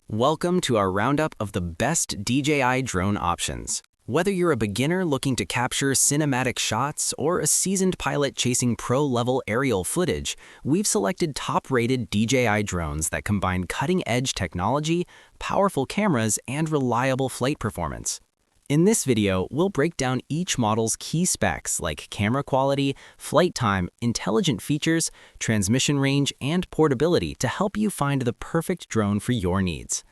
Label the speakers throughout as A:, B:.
A: Welcome to our roundup of the best DJI drone options. Whether you're a beginner looking to capture cinematic shots or a seasoned pilot chasing pro-level aerial footage, we've selected top-rated DJI drones that combine cutting-edge technology, powerful cameras, and reliable flight performance. In this video, we'll break down each model's key specs like camera quality, flight time, intelligent features, transmission range, and portability to help you find the perfect drone for your needs.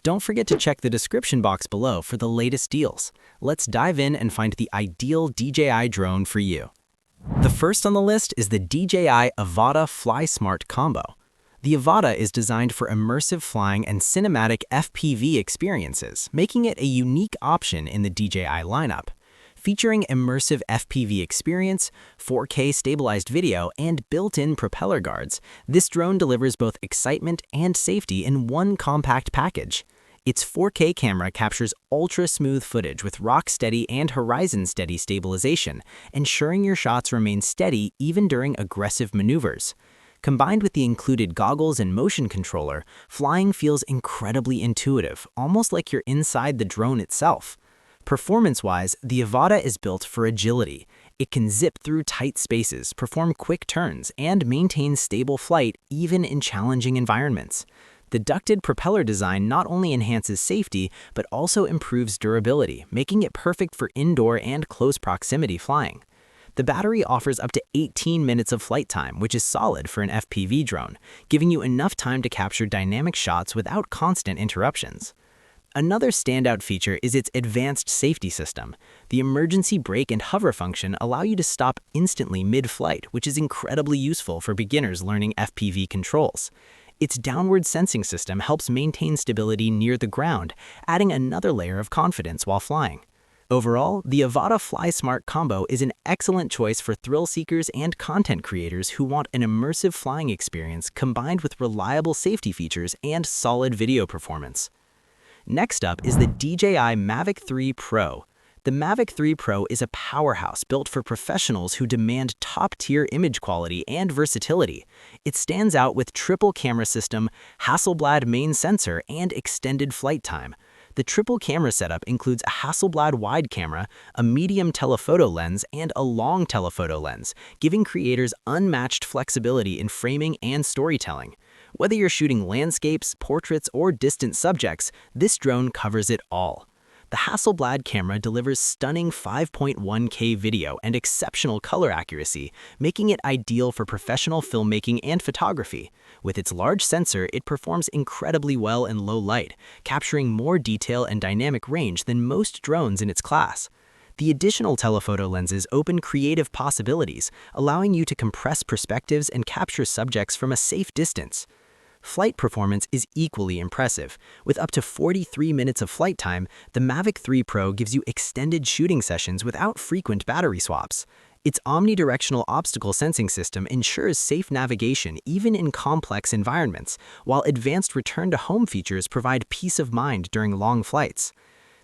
A: Don't forget to check the description box below for the latest deals. Let's dive in and find the ideal DJI drone for you. The first on the list is the DJI Avata Fly Smart Combo. The Avata is designed for immersive flying and cinematic FPV experiences, making it a unique option in the DJI lineup. Featuring immersive FPV experience, 4K stabilized video, and built-in propeller guards, this drone delivers both excitement and safety in one compact package. Its 4K camera captures ultra-smooth footage with rock-steady and horizon-steady stabilization, ensuring your shots remain steady even during aggressive maneuvers. Combined with the included goggles and motion controller, flying feels incredibly intuitive, almost like you're inside the drone itself. Performance-wise, the Avata is built for agility. It can zip through tight spaces, perform quick turns, and maintain stable flight even in challenging environments. The ducted propeller design not only enhances safety, but also improves durability, making it perfect for indoor and close proximity flying. The battery offers up to 18 minutes of flight time, which is solid for an FPV drone, giving you enough time to capture dynamic shots without constant interruptions. Another standout feature is its advanced safety system. The emergency brake and hover function allow you to stop instantly mid-flight, which is incredibly useful for beginners learning FPV controls. Its downward sensing system helps maintain stability near the ground, adding another layer of confidence while flying. Overall, the Avata Fly Smart Combo is an excellent choice for thrill seekers and content creators who want an immersive flying experience combined with reliable safety features and solid video performance. Next up is the DJI Mavic 3 Pro. The Mavic 3 Pro is a powerhouse built for professionals who demand top-tier image quality and versatility. It stands out with triple camera system, Hasselblad main sensor, and extended flight time. The triple camera setup includes a Hasselblad wide camera, a medium telephoto lens, and a long telephoto lens, giving creators unmatched flexibility in framing and storytelling. Whether you're shooting landscapes, portraits, or distant subjects, this drone covers it all. The Hasselblad camera delivers stunning 5.1K video and exceptional color accuracy, making it ideal for professional filmmaking and photography. With its large sensor, it performs incredibly well in low light, capturing more detail and dynamic range than most drones in its class. The additional telephoto lenses open creative possibilities, allowing you to compress perspectives and capture subjects from a safe distance. Flight performance is equally impressive. With up to 43 minutes of flight time, the Mavic 3 Pro gives you extended shooting sessions without frequent battery swaps. Its omnidirectional obstacle sensing system ensures safe navigation even in complex environments, while advanced return-to-home features provide peace of mind during long flights.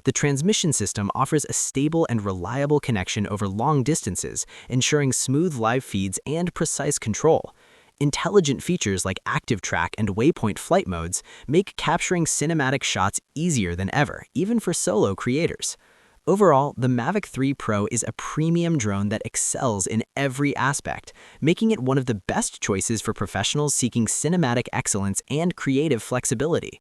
A: The transmission system offers a stable and reliable connection over long distances, ensuring smooth live feeds and precise control. Intelligent features like active track and waypoint flight modes make capturing cinematic shots easier than ever, even for solo creators. Overall, the Mavic 3 Pro is a premium drone that excels in every aspect, making it one of the best choices for professionals seeking cinematic excellence and creative flexibility.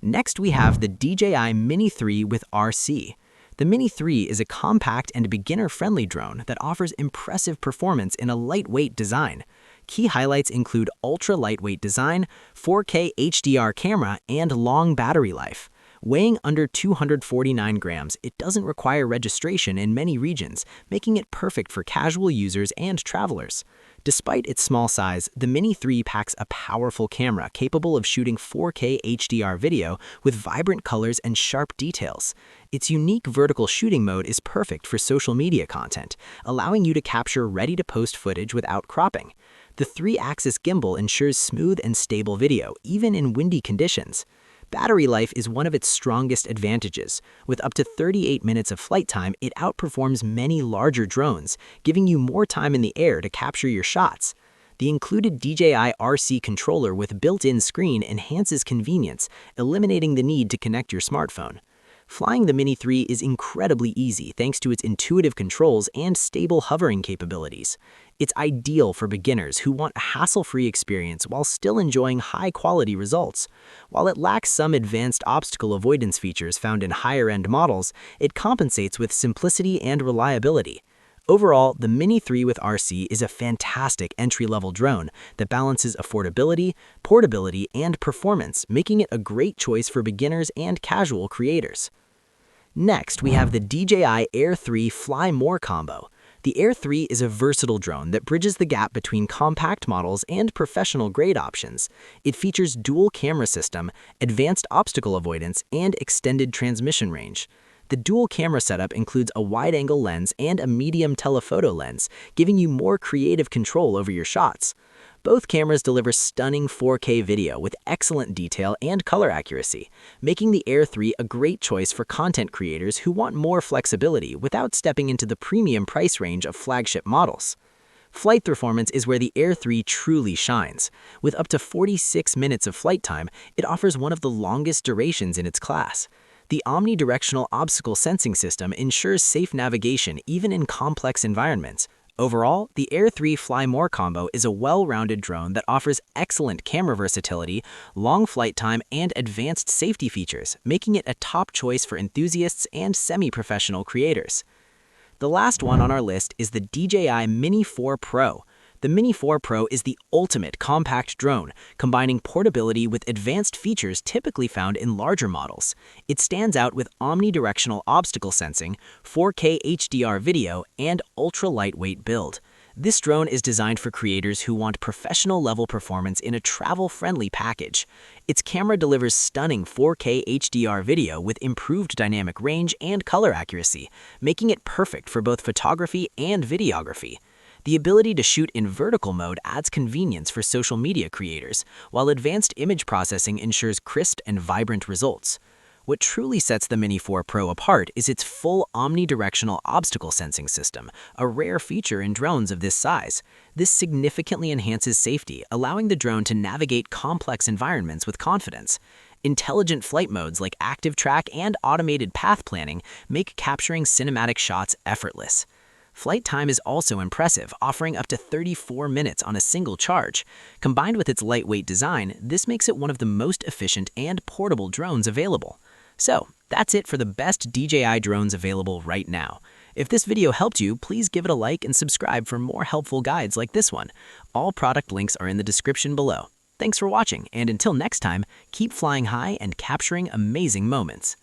A: Next, we have the DJI Mini 3 with RC. The Mini 3 is a compact and beginner-friendly drone that offers impressive performance in a lightweight design. Key highlights include ultra-lightweight design, 4K HDR camera, and long battery life. Weighing under 249 grams, it doesn't require registration in many regions, making it perfect for casual users and travelers. Despite its small size, the Mini 3 packs a powerful camera capable of shooting 4K HDR video with vibrant colors and sharp details. Its unique vertical shooting mode is perfect for social media content, allowing you to capture ready-to-post footage without cropping. The 3-axis gimbal ensures smooth and stable video, even in windy conditions. Battery life is one of its strongest advantages. With up to 38 minutes of flight time, it outperforms many larger drones, giving you more time in the air to capture your shots. The included DJI RC controller with built-in screen enhances convenience, eliminating the need to connect your smartphone. Flying the Mini 3 is incredibly easy thanks to its intuitive controls and stable hovering capabilities. It's ideal for beginners who want a hassle-free experience while still enjoying high-quality results. While it lacks some advanced obstacle avoidance features found in higher-end models, it compensates with simplicity and reliability. Overall, the Mini 3 with RC is a fantastic entry-level drone that balances affordability, portability, and performance, making it a great choice for beginners and casual creators. Next, we have the DJI Air 3 Fly More combo. The Air 3 is a versatile drone that bridges the gap between compact models and professional-grade options. It features dual camera system, advanced obstacle avoidance, and extended transmission range. The dual camera setup includes a wide-angle lens and a medium telephoto lens, giving you more creative control over your shots. Both cameras deliver stunning 4K video with excellent detail and color accuracy, making the Air 3 a great choice for content creators who want more flexibility without stepping into the premium price range of flagship models. Flight performance is where the Air 3 truly shines. With up to 46 minutes of flight time, it offers one of the longest durations in its class. The omnidirectional obstacle sensing system ensures safe navigation even in complex environments. Overall, the Air 3 Fly More combo is a well-rounded drone that offers excellent camera versatility, long flight time, and advanced safety features, making it a top choice for enthusiasts and semi-professional creators. The last one on our list is the DJI Mini 4 Pro. The Mini 4 Pro is the ultimate compact drone, combining portability with advanced features typically found in larger models. It stands out with omnidirectional obstacle sensing, 4K HDR video, and ultra-lightweight build. This drone is designed for creators who want professional-level performance in a travel-friendly package. Its camera delivers stunning 4K HDR video with improved dynamic range and color accuracy, making it perfect for both photography and videography. The ability to shoot in vertical mode adds convenience for social media creators, while advanced image processing ensures crisp and vibrant results. What truly sets the Mini 4 Pro apart is its full omnidirectional obstacle sensing system, a rare feature in drones of this size. This significantly enhances safety, allowing the drone to navigate complex environments with confidence. Intelligent flight modes like active track and automated path planning make capturing cinematic shots effortless. Flight time is also impressive, offering up to 34 minutes on a single charge. Combined with its lightweight design, this makes it one of the most efficient and portable drones available. So, that's it for the best DJI drones available right now. If this video helped you, please give it a like and subscribe for more helpful guides like this one. All product links are in the description below. Thanks for watching, and until next time, keep flying high and capturing amazing moments.